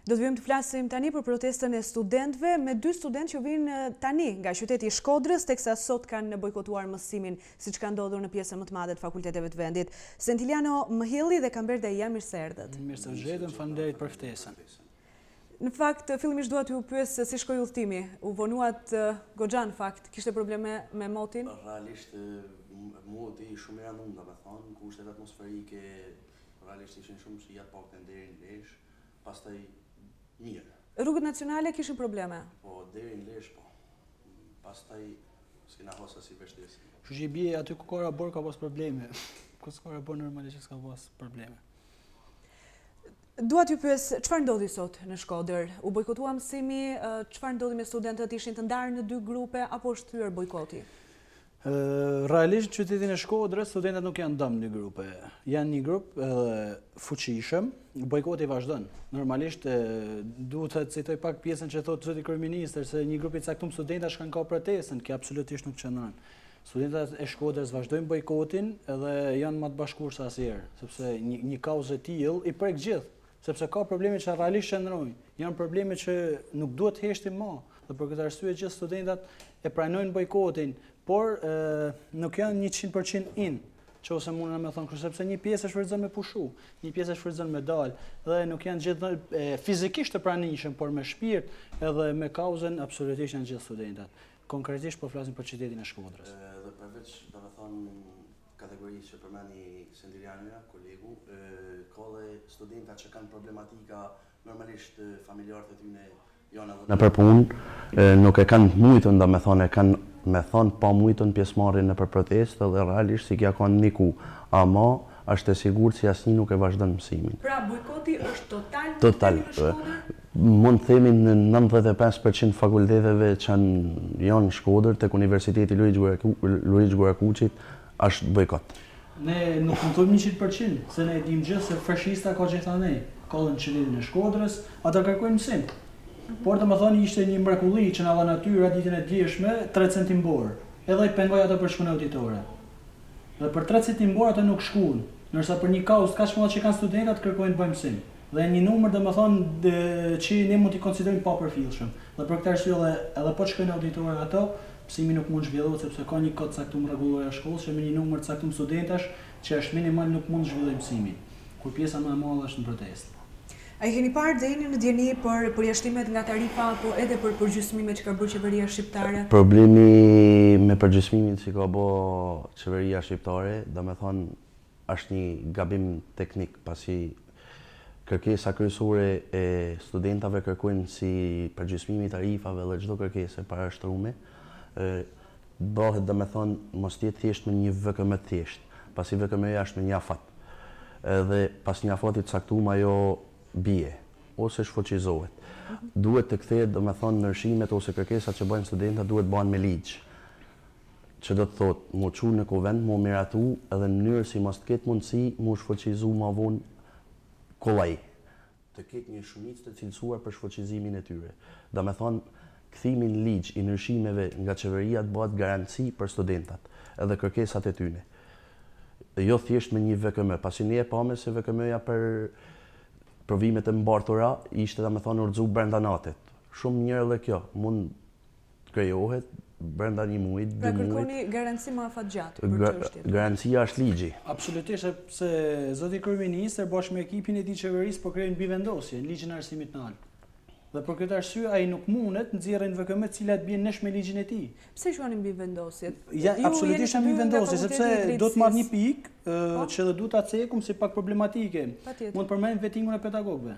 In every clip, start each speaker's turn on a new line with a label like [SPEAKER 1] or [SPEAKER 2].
[SPEAKER 1] Do të vim të flasim tani për protestën e studentëve me 2 studentë që vinë tani nga qyteti i Shkodrës, teksa sot kanë bojkotuar mësimin, siç ka ndodhur në pjesën më të madhe të fakulteteve të vendit. Santiljano, Mhilli dhe Kamber Daija, mirë se erdhët.
[SPEAKER 2] Mirë se gjetëm, faleminderit për ftesën.
[SPEAKER 1] Në fakt, fillimisht dua t'ju pyes se si shkoi udhëtimi. U vonuat goxha në fakt, kishte probleme me motin?
[SPEAKER 3] Realisht moti shumë i rëndom, domethënë, kushtet atmosferike realisht ishin shumë që jatë pak deri në Lesh, pastaj mirë.
[SPEAKER 1] Rrugët nacionale kishin probleme?
[SPEAKER 3] Po, deri në Lesh, po. Pastaj s'kena hosa si vështirësi.
[SPEAKER 2] Kështu që i bie aty ku ka rabor ka pas probleme. Ku s'ka rabor normalisht që s'ka pas probleme.
[SPEAKER 1] Dua t'ju pyes, çfarë ndodhi sot në Shkodër? U bojkotua mësimi, çfarë ndodhi me studentët? Ishin të ndarë në 2 grupe apo është thyer bojkoti?
[SPEAKER 2] Realisht në qytetin e Shkodrës studentët nuk janë dëm në grupe. Janë një grup fuqishëm, bojkoti vazhdon. Normalisht duhet të citoj pak pjesën që thotë zoti kryeministër se një grup i caktuar studentash kanë ka protestën, që absolutisht nuk qëndron. Studentët e Shkodrës vazhdojnë bojkotin edhe janë më të bashkuar se asnjëherë, sepse një kauzë e tillë i prek gjithë, sepse ka probleme që realisht qëndrojnë. Janë probleme që nuk duhet heshtim më. Dhe për këtë arsye gjithë studentat e pranojnë bojkotin, por nuk janë 100% in, që ose mundën me thonë kështu, sepse një pjesë është shfrytëzon me pushu, një pjesë është shfrytëzon me dalë, dhe nuk janë gjithë fizikisht të pranishëm, por me shpirt edhe me kauzën absolutisht janë gjithë studentat. Konkretisht po flasim për qytetin e Shkodrës.
[SPEAKER 3] Dhe përveç, domethënë, kategorisë që përmeni Santiljano, kolegu, ka dhe studenta që kanë problematika normalisht familjarët e tyre janë edhe në përpunë, nuk e kanë mujtën, domethënë e kanë me thonë pa mujtën pjesëmarrjen në për protestë dhe realisht si kja kanë niku, ama është e sigurt se asnjë nuk e vazhdon mësimin.
[SPEAKER 1] Pra bojkoti është total?
[SPEAKER 3] Total. Mund të themi në 95% fakulteteve që janë në Shkodër tek Universiteti Luiç Gurakuçit është bojkot.
[SPEAKER 2] Ne nuk mund të thojmë 100%, se ne dim gjithë se fashista ka gjithanej, ka dhe në qytetin e Shkodrës, ata kërkojnë mësim. Por të më thoni ishte një mrekulli që nga dha natyra ditën e djeshme 3 centimborë, edhe i pengoj ato për shkone auditore. Dhe për 3 centimborë ato nuk shkuën, nërsa për një kauzë kaq më që kanë studentat kërkojnë të bëjmë mësim. Dhe një numër dhe më thonë që ne mund t'i konsiderojmë pa përfillshëm. Dhe për këtë arsye edhe po të shkojnë auditore ato, mësimi nuk mund zhvillohet sepse ka një kod caktuar rregullore shkollës që me një numër të caktuar studentash që është minimal nuk mund zhvillojë mësimin. Kur pjesa më e madhe është në protestë.
[SPEAKER 1] A i keni parë dhe jeni në djeni për përjashtimet nga tarifa apo edhe për përgjysmimet që ka bërë qeveria shqiptare?
[SPEAKER 3] Problemi me përgjysmimin që ka bërë qeveria shqiptare, domethënë është një gabim teknik, pasi kërkesa kryesore e studentave kërkojnë si përgjysmimi i tarifave dhe çdo kërkesë parashtruar, bëhet domethënë mos jetë thjesht me një VKM të thjeshtë, pasi VKM-ja është me një afat. Edhe pas një afatit të caktuar ajo bie ose shfuqizohet. Duhet të kthehet domethënë ndryshimet ose kërkesat që bëjnë studentat duhet bëhen me ligj. Që do të thotë, mu çu në kuvend, mu miratu edhe në mënyrë si mos të ketë mundësi mu shfuqizu më vonë kollaj. Të ketë një shumicë të cilësuar për shfuqizimin e tyre. Domethënë, kthimi në ligj i ndryshimeve nga qeveria të bëhet garanci për studentat edhe kërkesat e tyre. Jo thjesht me një VKM, pasi ne e pamë se VKM-ja për provimet e mbartura ishte domethënë urxu brenda natit. Shumë mirë edhe kjo, mund të krijohet brenda një muaji, 2 muaj.
[SPEAKER 1] Pra kërkoni garanci më afatgjatë për çështjen.
[SPEAKER 3] Garancia është ligji.
[SPEAKER 2] Absolutisht, sepse zoti kryeministër bashkë me ekipin e tij qeverisë po krijojnë mbivendosje në ligjin e arsimit të lartë. Dhe për këtë arsye ai nuk mundet nxjerrën VKM të cilat bien nesh me ligjin e tij.
[SPEAKER 1] Pse quhen mbivendosjet?
[SPEAKER 2] Ja, absolutisht janë mbivendosje, sepse do të marr një pikë që do ta cekum si pak problematike. Mund të përmend vettingun e pedagogëve.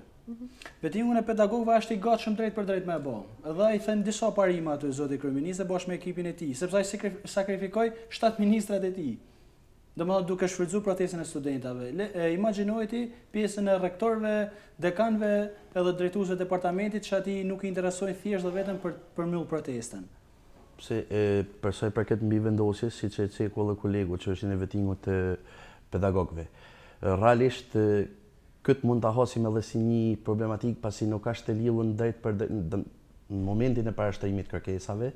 [SPEAKER 2] Vettingun e pedagogëve është i gatshëm drejt për drejt me e bë. Edhe ai thën disa parime aty zoti kryeministër bashkë me ekipin e tij, sepse ai sakrifikoi 7 ministrat e tij. Domethënë duke shfrytzuar protestën e studentave. Imagjinoj ti pjesën e rektorëve, dekanëve edhe drejtuesve të departamentit që ati nuk i interesojnë thjesht dhe vetëm për mbyll protestën.
[SPEAKER 3] Pse për sa i përket mbivendosjes, siç e ceku edhe kolegu që është në vettingut të pedagogëve. Realisht këtë mund ta hasim edhe si një problematik pasi nuk ka të lidhur drejt për në momentin e parashtrimit kërkesave.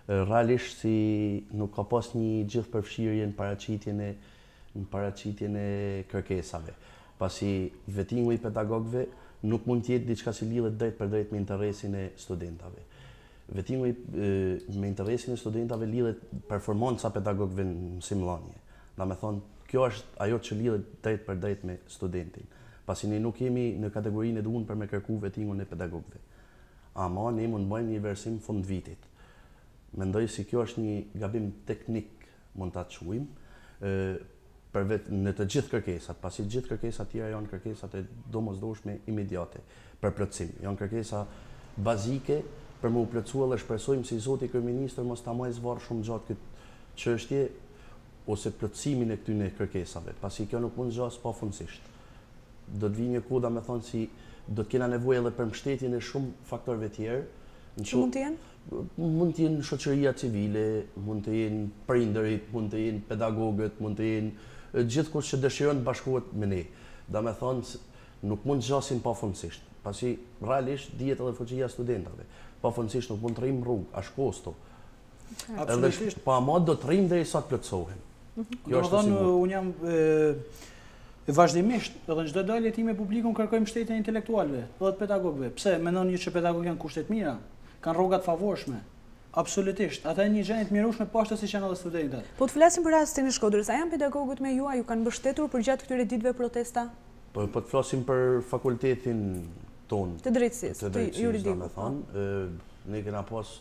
[SPEAKER 3] Realisht si nuk ka pas një gjithë përfshirje në paraqitjen e kërkesave. Pasi vettingu i pedagogëve nuk mund të jetë diçka që lidhet drejt për drejt me interesin e studentave. Vetimi me interesin e studentave lidhet performanca pedagogëve në mësimdhënie. Domethënë, kjo është ajo që lidhet drejt për drejt me studentin. Pasi ne nuk jemi në kategorinë e duhur për me kërku vetimin e pedagogëve. Ama ne mund bëjmë një versim fund vitit. Mendoj si kjo është një gabim teknik, mund ta quajmë, në të gjithë kërkesat, pasi gjithë kërkesat tjera janë kërkesat e domosdoshme imediate për plotësim. Janë kërkesa bazike për më u plotësua dhe shpresojmë si zoti kryeministër mos ta marrë zvarr shumë gjatë këtë çështje ose plotësimin e këtyre kërkesave, pasi kjo nuk mund zgjas pafundësisht. Do të vijë një kohë, domethënë si do të kena nevojë edhe për mbështetjen e shumë faktorëve tjerë.
[SPEAKER 1] Që mund të jenë?
[SPEAKER 3] Mund të jenë shoqëria civile, mund të jenë prindërit, mund të jenë pedagogët, mund të jenë gjithkush që dëshiron të bashkohet me ne. Domethënë nuk mund të zgjasin pafundësisht, pasi realisht dihet edhe fuqia e studentëve. Pafundësisht nuk mund të rrim rrugë, as kosto.
[SPEAKER 2] Absolutisht.
[SPEAKER 3] Po ama do të rrim derisa të plotësohen.
[SPEAKER 2] Kjo është sigurt. Unë jam vazhdimisht, edhe në çdo dalje time publike kërkojmë mbështetjen intelektualëve, edhe të pedagogëve. Pse mendon ju që pedagogët janë kushte të mira? Kanë rroga të favorshme. Absolutisht. Ata janë një gjendje të mirëshme poshtë si janë edhe studentët.
[SPEAKER 1] Po të flasim për rastin e Shkodrës, a janë pedagogët me ju, a ju kanë mbështetur përgjatë këtyre ditëve protesta?
[SPEAKER 3] Po të flasim për fakultetin ton.
[SPEAKER 1] Të drejtësisë, të juridikut.
[SPEAKER 3] Ne kena pas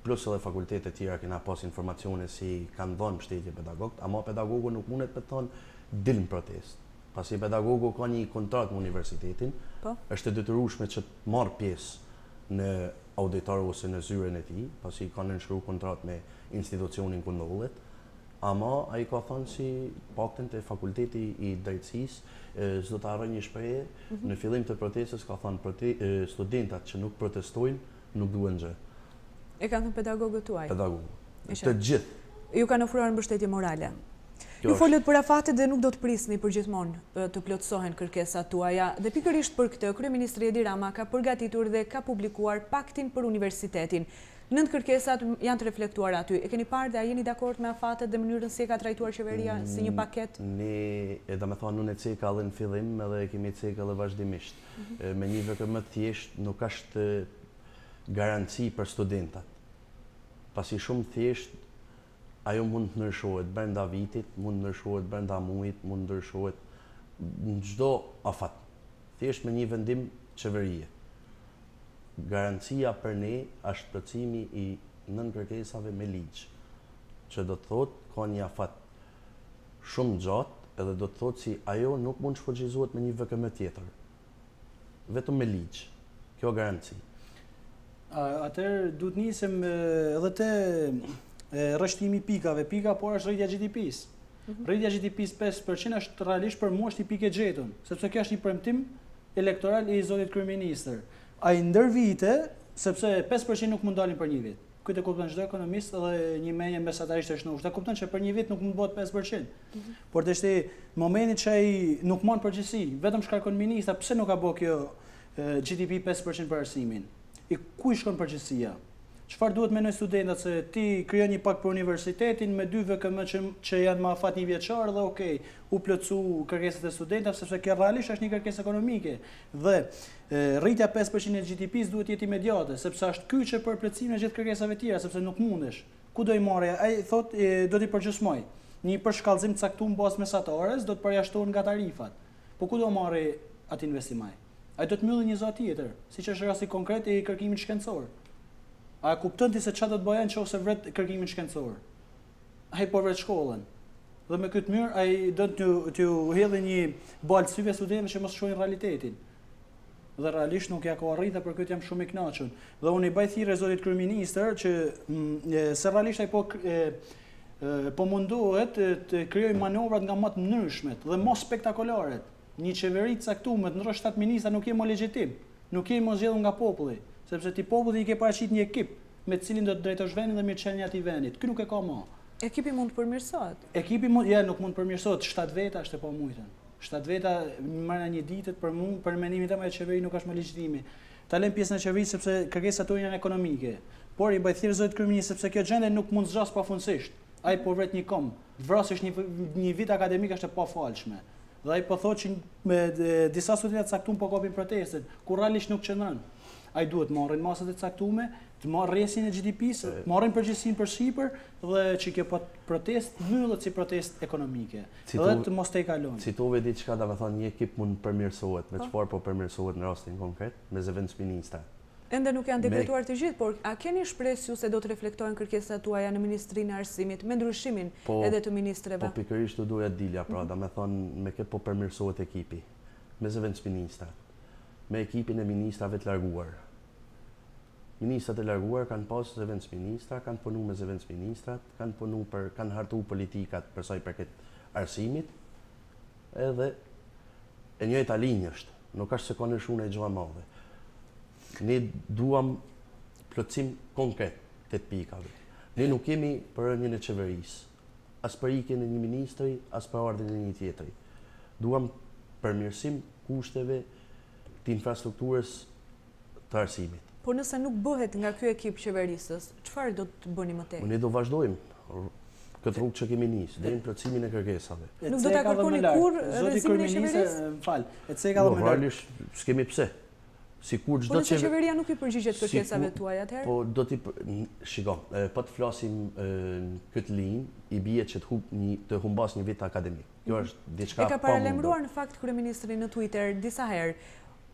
[SPEAKER 3] plus edhe fakultete tjera kena pas informacione si kanë dhënë mbështetje pedagogët, ama pedagogu nuk mundet të thonë dil në protest. Pasi pedagogu ka një kontratë me universitetin, është e detyrueshme që të marrë pjesë në auditor ose në zyrën e tij, pasi kanë nënshkruar kontratë me institucionin ku ndodhet. Ama ai ka thënë si paktën te fakulteti i drejtësisë s'do të harrojë një shprehje, në fillim të protestës ka thënë studentat që nuk protestojnë nuk duhen gjë.
[SPEAKER 1] E kanë thënë pedagogët tuaj?
[SPEAKER 3] Pedagogët. Të gjithë.
[SPEAKER 1] Ju kanë ofruar mbështetje morale. Ju folët për afatet dhe nuk do të prisni përgjithmonë të plotësohen kërkesat tuaja dhe pikërisht për këtë kryeministri Edi Rama ka përgatitur dhe ka publikuar paktin për universitetin. 9 kërkesat janë të reflektuar aty. E keni parë dhe a jeni dakord me afatet dhe mënyrën si e ka trajtuar qeveria si një paket?
[SPEAKER 3] Ne, domethënë, unë e ceka edhe në fillim edhe e kemi ceka edhe vazhdimisht. Me një VKM të thjesht nuk është garanci për studentat. Pasi shumë thjesht ajo mund të ndryshohet brenda vitit, mund të ndryshohet brenda muajit, mund të ndryshohet në çdo afat. Thjesht me një vendim qeverie. Garancia për ne është plotësimi i 9 kërkesave me ligj, që do të thotë ka një afat shumë gjatë edhe do të thotë si ajo nuk mund të shfrytëzohet me një VKM tjetër. Vetëm me ligj. Kjo garanci.
[SPEAKER 2] Atëherë duhet nisim edhe te rrështimi pikave. Pika por është rritja GDP-s. Rritja GDP-s 5% është realisht për mua është një pikë e gjetun, sepse kjo është një premtim elektoral i zotit kryeministër. Ai ndër vite, sepse 5% nuk mund dalin për një vit. Këtë e kupton çdo ekonomist edhe një menje mesatarisht është nuk. Ta kupton që për një vit nuk mund bëhet 5%. Por deshti momentin që ai nuk mund përgjegjësi, vetëm shkarkon ministra, pse nuk ka bërë kjo GDP 5% për arsimin? I ku i shkon përgjegjësia? Çfarë duhet mendoj studentat se ti krijon një pakt për universitetin me 2 VKM që janë më afat një vjeçar dhe okay, u plotsu kërkesat e studentëve sepse kjo realisht është një kërkesë ekonomike dhe rritja 5% e GDP-s duhet jetë imediate sepse është kyçe për plotësimin e gjithë kërkesave tjera sepse nuk mundesh. Ku do i marrë? Ai thotë do t'i përgjysmoj. Një përshkallëzim të caktuar bazë mesatare do të përjashtohen nga tarifat. Po ku do marrë atë investim ai? Ai do të mbyllë një zot tjetër, siç është rasti konkret i kërkimit shkencor. A kupton ti se çfarë do të bëjë nëse vret kërkimin shkencor? Ai po vret shkollën. Dhe me këtë mënyrë ai do t'ju hedhë një balë syve studentëve që mos shohin realitetin. Dhe realisht nuk ja ka arritur për këtë jam shumë i kënaqur. Dhe unë i bëj thirrje zotit kryeministër që se realisht ai po mundohet të krijojë manovrat nga më të ndryshmet dhe mos spektakolare. Një qeveri të caktuar me ndër 7 ministra nuk je më legjitim. Nuk je më zgjedhur nga populli. Sepse ti populli i ke paraqit një ekip me të cilin do të drejtosh vendin dhe mirëqenia e atij vendit. Ky nuk e ka më.
[SPEAKER 1] Ekipi mund të përmirësohet.
[SPEAKER 2] Ekipi nuk mund të përmirësohet. 7 veta është e pamujtën. 7 veta marrën një ditë për mendimin tim e qeveri nuk është më legjitimi. Ta lëm pjesën e qeverisë sepse kërkesat tona janë ekonomike. Por i bëj thirrje zotit kryeminist sepse kjo gjendje nuk mund zgjas pafundësisht. Ai po vret një kom. Vrasësh një vit akademik është e pafalshme. Dhe ai po thotë që me disa studenta të caktuar po kapin protestet, kur realisht nuk qëndron. Ai duhet marrin masat e caktuara, të marrë rrestin e GDP-s, marrin përgjegjësinë për Shqipër dhe që kjo protest mbyllet si protest ekonomike. Dhe të mos te kalon.
[SPEAKER 3] Citove diçka, domethënë një ekip mund përmirësohet, me çfarë po përmirësohet në rastin konkret, me zëvendësministra.
[SPEAKER 1] Ende nuk janë dekretuar të gjithë, por a keni shpresë ju se do të reflektojnë kërkesat tuaja në Ministrinë e Arsimit me ndryshimin edhe të ministreve?
[SPEAKER 3] Po pikërisht të doja dilja, pra, domethënë me këtë po përmirësohet ekipi, me zëvendësministra, me ekipin e ministrave të larguar. Ministrat e larguar kanë pas zëvendësministra, kanë punu me zëvendësministrat, kanë hartu politikat për sa i përket arsimit, edhe e njëjta linjë është, nuk është se ka ndryshuar e gjëra madhe. Ne duam plotësim konkret të pikave. Ne nuk kemi për rënien e qeverisë, as për ikjen e një ministri, as për ardhin e një tjetri. Duam përmirësim kushteve të infrastrukturës të arsimit.
[SPEAKER 1] Por nëse nuk bëhet nga ky ekip qeverisës, çfarë do të bëni më tej?
[SPEAKER 3] Ne do vazhdojmë këtë rrugë që kemi nisë, deri në plotësimin e kërkesave.
[SPEAKER 1] Nuk do ta kërkoni kur rrezimin e qeverisë?
[SPEAKER 2] Fal, e ceka edhe më lart.
[SPEAKER 3] Realisht s'kemi pse. Sikur çdo
[SPEAKER 1] nëse qeveria nuk i përgjigjet kërkesave tuaja atëherë?
[SPEAKER 3] Po do t'i shiko, po të flasim në këtë linjë, i bie që të humbas një vit akademik. Kjo është diçka
[SPEAKER 1] e ka paralajmëruar në fakt kryeministri në Twitter disa herë.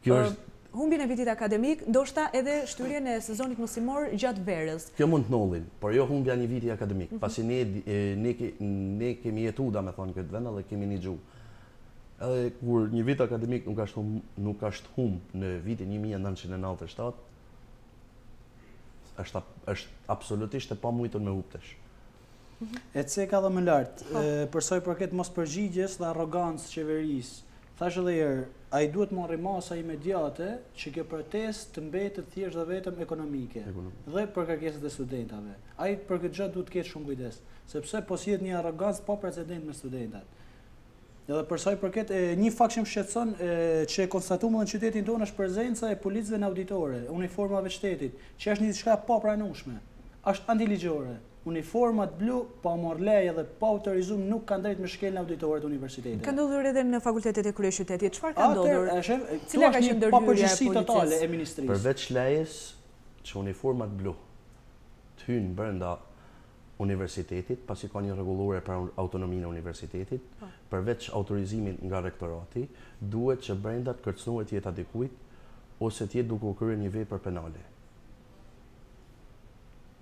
[SPEAKER 1] Kjo është humbjen e vitit akademik, ndoshta edhe shtyrjen e sezonit mësimor gjatë verës.
[SPEAKER 3] Kjo mund të nollin, por jo humbja një viti akademik, pasi ne kemi jetuar domethënë këtë vend dhe kemi një gjuhë. Edhe kur një vit akademik nuk është humb në vitin 1997, është absolutisht e pamujtur me huptesh.
[SPEAKER 2] E ceka dhe më lartë, përsa i përket mos përgjigjes dhe arrogancë qeverisë. Thash edhe herë, ai duhet marrë masa imediate që kjo protestë të mbetet thjesht dhe vetëm ekonomike dhe për kërkesat e studentave. Ai për këtë gjë duhet të ketë shumë kujdes, sepse po sillet një arrogancë pa precedent me studentat. Edhe përsa i përket një fakt që më shqetëson që konstatuam në qytetin tonë është prezenca e policëve në auditore, uniformave të shtetit, që është një diçka pa pranueshme. Është antiligjore. Uniformat blu, pa marrë leje dhe pa autorizum nuk kanë drejt me shkel në auditoret universitetit.
[SPEAKER 1] Ka ndodhur edhe në fakultetet e kryeqytetit. Çfarë ka ndodhur?
[SPEAKER 2] Cila ka qenë papërgjegjësi totale e ministrisë.
[SPEAKER 3] Përveç lejes që uniformat blu të hynë brenda universitetit, pasi ka një rregullore për autonominë e universitetit, përveç autorizimit nga rektorati, duhet që brenda të kërcënohet jeta dikujt ose të jetë duke u kryer një vepër penale.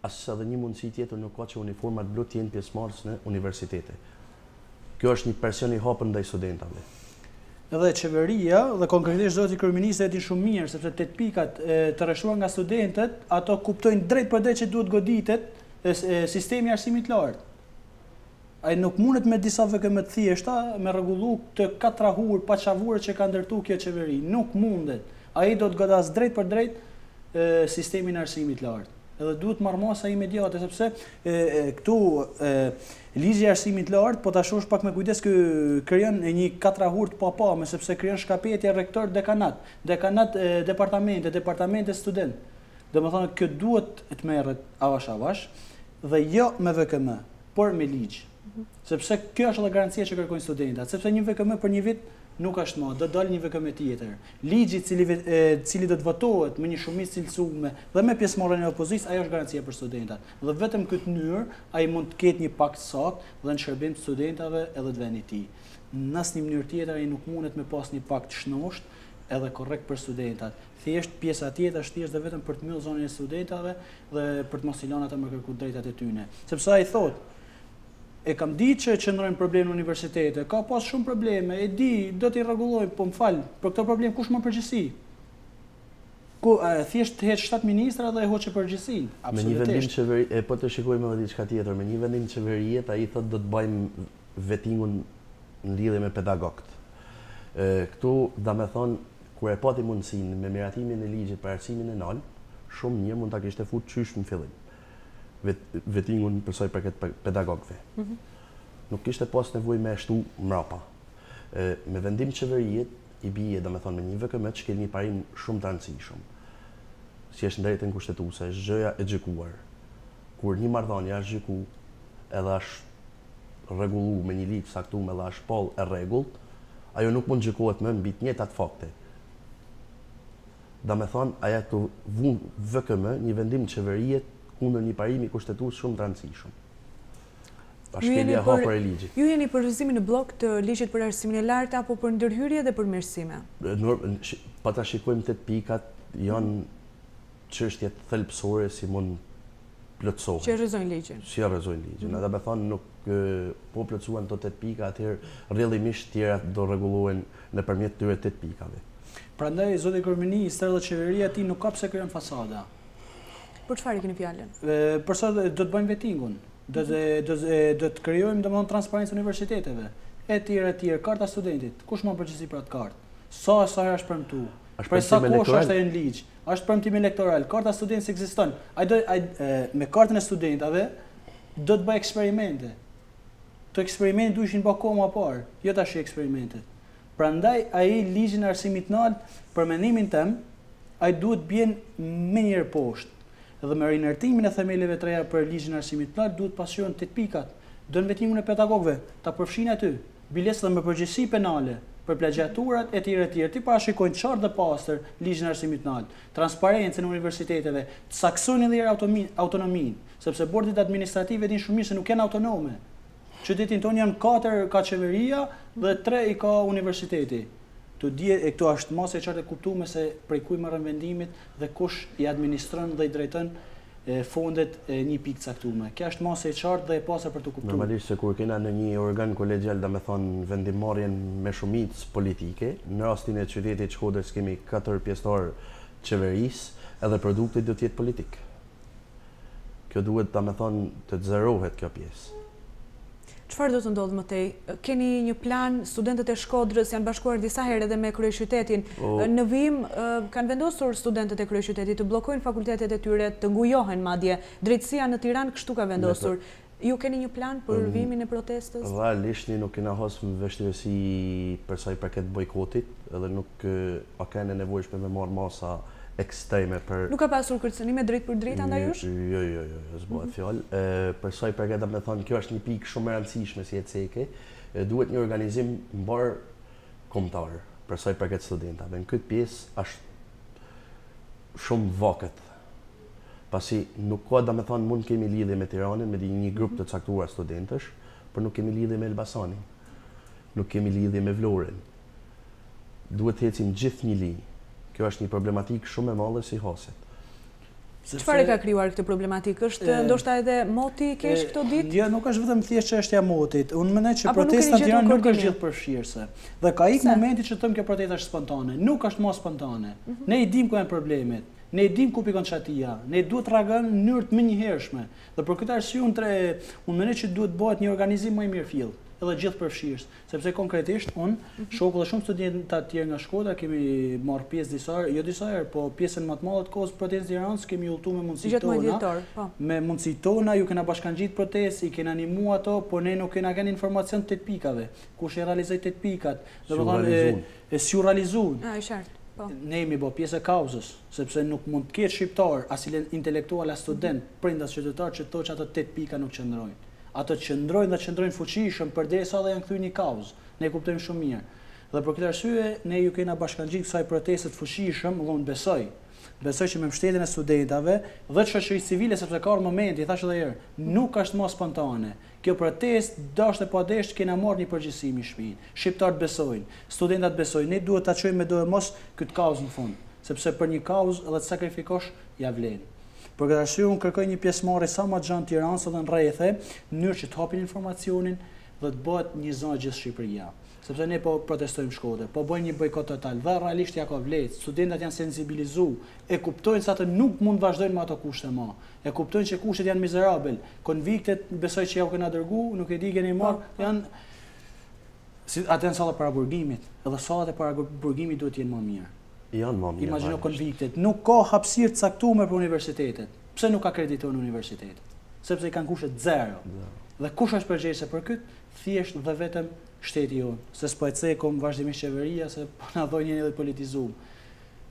[SPEAKER 3] Asë edhe një mundësi tjetër nuk ka që uniformat blu të jenë pjesëmarrës në universitete. Kjo është një presion i hapur ndaj studentave.
[SPEAKER 2] Edhe qeveria dhe konkretisht zoti kryeministri e di shumë mirë sepse 8 pikat të rreshtuar nga studentët, ato kuptojnë drejt për drejt që duhet goditet sistemi i arsimit të lartë. Ai nuk mundet me disa VKM të thjeshta me rregullu të katrahur pa çavure që ka ndërtuar kjo qeveri. Nuk mundet. Ai do të godas drejt për drejt sistemin e arsimit të lartë. Edhe duhet marrë masa imediate, sepse këtu ligji i arsimit të lartë, po ta shohësh pak me kujdes, krijon një katrahur të papame, sepse krijon shkapetje rektor dekanat departamente student. Domethënë kjo duhet të merret avash dhe jo me VKM, por me ligj. Sepse kjo është edhe garancia që kërkojnë studentat, sepse një VKM për një vit nuk është më, do dalë një VKM tjetër. Ligji cili do të votohet me një shumicë cilësuar dhe me pjesëmarrjen e opozicës, ajo është garancia për studentat. Dhe vetëm këtë mënyrë ai mund të ketë një pakt sakt dhe në shërbim të studentave edhe të vendit të tij. Në asnjë mënyrë tjetër ai nuk mundet me pas një pakt shnosht edhe korrekt për studentat. Thjesht pjesa tjetër është thjesht dhe vetëm për të mbyllur zonën e studentave dhe për të mos i lënë ata me kërku drejtat e tyre. Sepse ai thotë e kam ditë që qëndrojnë probleme në universitete, ka pas shumë probleme, e di, do t'i rregullojmë, po më fal, për këto problem kush më përgjegjësi? Thjesht heq 7 ministra dhe e hoqë përgjegjësinë.
[SPEAKER 3] Me një vendim qeveri, po të shikojmë edhe diçka tjetër, me një vendim qeverie, ai thotë do të bëjmë vettingun në lidhje me pedagogët. Këtu, domethënë, kur e pati mundësinë me miratimin e ligjit për arsimin e nal, shumë mirë mund ta kishte futur qysh në fillim. Vettingun për sa i përket pedagogëve. Nuk kishte pas nevojë me ashtu mrapa. Me vendim qeveriet i bie domethënë me një VKM që keni një parim shumë të rëndësishëm. Si është drejtën kushtetuese, është gjëja e gjykuar. Kur një marrëdhënie është gjykuar edhe është rregulluar me një ligj saktuar edhe është poll e rregullt, ajo nuk mund gjykohet më mbi të njëjtat fakte. Da me thonë, aja të vunë VKM një vendim qeveriet kundër një parimi kushtetues shumë të rëndësishëm. Pashkelja hapër e ligjit.
[SPEAKER 1] Ju jeni për rëzimin në blok të ligjit për arsimin e lartë apo për ndërhyrje dhe për mirësime?
[SPEAKER 3] Pa ta shikojmë 8 pikat, janë çështjet thelbësore si mund plotësohen.
[SPEAKER 1] Që rrezojnë ligjin.
[SPEAKER 3] Si rrezojnë ligjin. Edhe me thonë, nuk po plotësuan të 8 pika, atëherë rrjedhimisht tjera do rregullohen nëpërmjet këtyre 8 pikave.
[SPEAKER 2] Prandaj zoti kryeminist dhe qeveria ti nuk ka pse krijon fasada.
[SPEAKER 1] Për çfarë keni fjalën?
[SPEAKER 2] Për sa do të bëjmë vettingun. Do të krijojmë domethënë transparencë universiteteve. Etj, karta studentit. Kush mund përgjegjësi për atë kartë? Sa herë është premtuar? Për sa kohë është ajo në ligj? Është premtim elektoral. Karta studentit ekziston. Me kartën e studentave do të bëj eksperimente. Të eksperimentet duheshin bë kohë më parë, jo tash eksperimentet. Prandaj ai ligjin e arsimit nal, për mendimin tim, ai duhet bjen më njëherë poshtë. Dhe me rinërtimin e themeleve të reja për ligjin e arsimit nal duhet pasqyrojnë 8 pikat. Do në vettimin e pedagogëve, ta përfshin aty, bilesë dhe me përgjegjësi penale për plagiaturat etj. Ti parashikojnë qartë dhe pastër ligjin e arsimit nal, transparencën e universiteteve, të saksojnë edhe autonominë, sepse bordet administrative din shumë mirë se nuk janë autonome. Qytetin tonë janë 4 ka qeveria dhe 3 i ka universiteti. Këtu është masë e qartë e kuptuar se prej kujt marrën vendimit dhe kush i administron dhe i drejton fondet një pikë caktuar. Kjo është masë e qartë dhe e pasur për të kuptuar.
[SPEAKER 3] Normalisht se kur kena në një organ kolegjial, domethënë vendimmarrjen me shumicë politike, në rastin e qytetit Shkodres kemi 4 pjesëtar qeverisë, edhe produkti do të jetë politik. Kjo duhet domethënë të zerohet kjo pjesë.
[SPEAKER 1] Çfarë do të ndodhë më tej? Keni një plan, studentët e Shkodrës janë bashkuar disa herë edhe me kryeqytetin. Në vijim kanë vendosur studentët e kryeqytetit të bllokojnë fakultetet e tyre, të ngujohen madje. Drejtësia në Tiranë kështu ka vendosur. Ju keni një plan për vijimin e protestës?
[SPEAKER 3] Realisht nuk kena hasur vështirësi për sa i përket bojkotit, edhe nuk kanë nevojshme me marrë masa ekstreme për...
[SPEAKER 1] Nuk ka pasur kërcënime drejt për drejt andaj jush?
[SPEAKER 3] Jo, s'bëhet fjalë. Për sa i përket, me thonë, kjo është një pikë shumë e rëndësishme si e ceke, duhet një organizim mbar kombëtar për sa i përket studentave. Në këtë pjesë është shumë vakët. Pasi nuk ka, me thonë, mund kemi lidhje me Tiranën, me një grup të caktuar studentësh, por nuk kemi lidhje me Elbasanin. Nuk kemi lidhje me Vlorën. Duhet të ecim gjithë Mhilli. Kjo është një problematikë shumë e madhe si haset.
[SPEAKER 1] Çfarë ka krijuar këtë problematikë? Është ndoshta edhe moti i keq këto ditë?
[SPEAKER 2] Jo, nuk është vetëm thjesht çështja e motit. Unë mendoj që protesta në Tiranë nuk është gjithë përfshirëse. Dhe ka ikë momenti që thëmë kjo protesta është spontane. Nuk është më spontane. Ne i dim ku janë problemet. Ne i dim ku pikon çatia. Ne duhet të reagojmë në mënyrë të menjëhershme. Dhe për këtë arsye unë mendoj që duhet bëhet një organizim më i mirë fill, edhe gjithë përfshirës, sepse konkretisht unë shoku dhe shumë studentë të tjerë nga Shkodra kemi marrë pjesë disa herë, po pjesën më të madhe të kohës protestës Tiranës kemi udhëtuar me mundësitë tona. Me mundësitë tona ju kena bashkangjit protestë, i kena animu ato, por ne nuk kena kanë informacion të 8 pikave. Kush e realizoi 8 pikat, domethënë e si u realizuan.
[SPEAKER 1] I qartë.
[SPEAKER 2] Ne jemi bë pjesë e kauzës, sepse nuk mund të ketë shqiptar, as intelektual, as student, prindas qytetar që thotë që ato 8 pika nuk qëndrojnë. Ato qëndrojnë dhe qëndrojnë fuqishëm përderisa dhe janë kthyr një kauzë. Ne kuptojmë shumë mirë. Dhe për këtë arsye ne ju kena bashkangjit kësaj proteste të fuqishëm, dhe unë besoj që me mbështetjen e studentave dhe të shoqërisë civile, sepse ka momenti, thash edhe herë, nuk është më spontane. Kjo protestë dashur e padashur kena marrë një përgjegjësi në shtëpi. Shqiptarët besojnë, studentat besojnë, ne duhet ta çojmë me dorë mos këtë kauzë në fund, sepse për një kauzë edhe të sakrifikosh ja vlen. Për këtë arsye unë kërkoj një pjesëmarrje sa më gjatë në Tiranë dhe në rrethe, në mënyrë që të hapin informacionin dhe të bëhet një zonë gjithë Shqipëria. Sepse ne po protestojmë Shkodër, po bëjmë një bojkot total, dhe realisht ja ka vlerë, studentat janë sensibilizuar, e kuptojnë se ata nuk mund vazhdojnë me ato kushte më. E kuptojnë që kushtet janë mizerabel. Konviktet besoj që ja u kena dërgu, nuk e di keni marr, janë atë janë sallat para burgimit, edhe sallat e para burgimit duhet të jenë më mirë.
[SPEAKER 3] Janë më mirë.
[SPEAKER 2] Imagjino konviktet, nuk ka hapësirë të caktuar për universitetet. Pse nuk akreditojnë universitetet? Sepse i kanë kushte 0. Dhe kush është përgjegjës për këtë? Thjesht dhe vetëm shteti jonë, se s'po e cekom vazhdimisht qeveria, se po na thonë jeni edhe politizuar.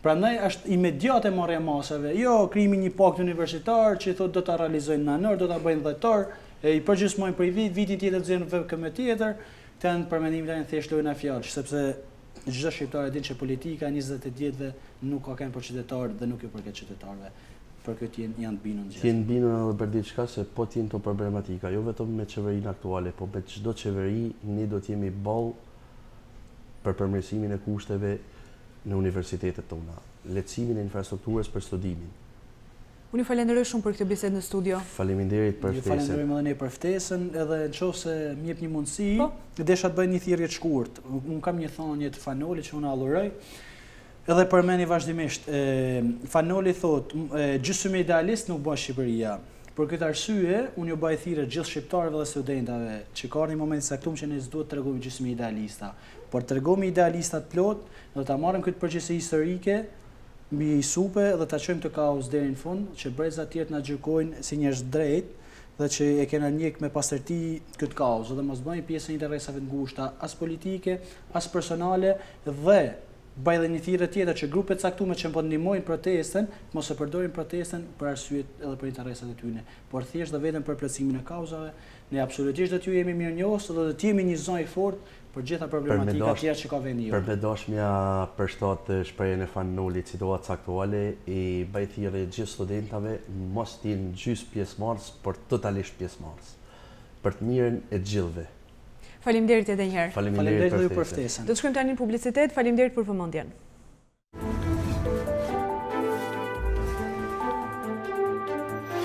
[SPEAKER 2] Prandaj është imediate marrja masave, jo krijimi një pakt universitar që thotë do ta realizojnë në anor, do ta bëjnë dhjetor, i përgjysmojnë për vitin tjetër të zënë VKM tjetër. Këta janë përmendimet janë thjesht lojna fjalësh, sepse çdo shqiptar e din që politika 28 vjetëve nuk ka kënd për qytetarët dhe nuk ju përket qytetarëve. Për këtë janë të bindur në gjë.
[SPEAKER 3] T'jen bindur edhe për diçka se po t'jen të problematika, jo vetëm me qeverinë aktuale, po me çdo qeveri ne do t'jemi ball për përmirësimin e kushteve në universitetet tona, lehtësimin e infrastrukturës për studimin.
[SPEAKER 1] Unë ju falenderoj shumë për këtë bisedë në studio.
[SPEAKER 3] Faleminderit për
[SPEAKER 2] Ju
[SPEAKER 3] ftesën.
[SPEAKER 2] falenderojmë edhe ne për ftesën, edhe nëse më jep një mundësi, desha të bëj një thirrje të shkurt. Unë kam një thënie të Fanolit që unë alluroj. Edhe përmeni vazhdimisht, Fanoli thot, gjysmë idealist nuk bëhet Shqipëria. Për këtë arsye, unë ju bëj thirrje gjithë shqiptarëve dhe studentëve që ka një moment saktum që ne s'duhet të tregojmë gjysmë idealista, por tregojmë idealistat plot, do ta marrim këtë përgjegjësi historike mbi supe dhe ta çojmë të kaos deri në fund, që brezat tjerë na gjykojnë si njerëz drejt dhe që e kena njek me pastërti këtë kaos, dhe mos bëjmë pjesë e interesave të ngushta, as politike, as personale, dhe bëj edhe një thirrje tjetër që grupet caktuara që po ndihmojnë protestën, mos e përdorin protestën për arsye edhe për interesat e tyre, por thjesht dhe vetëm për plotësimin e kauzave. Ne absolutisht do t'ju jemi mirënjohës dhe do të jemi një zonë i fortë për gjitha problematika tjera që ka vendi jonë.
[SPEAKER 3] Për me dashmja përshtat shprehjen e Fanolit situatë aktuale i bëj thirrje gjithë studentave mos t'jenë gjys pjesëmarrës, por totalisht pjesëmarrës, për të mirën e të gjithëve.
[SPEAKER 1] Faleminderit edhe një herë.
[SPEAKER 3] Faleminderit
[SPEAKER 2] për ftesën.
[SPEAKER 1] Do të shkojmë tani në publicitet. Faleminderit për vëmendjen.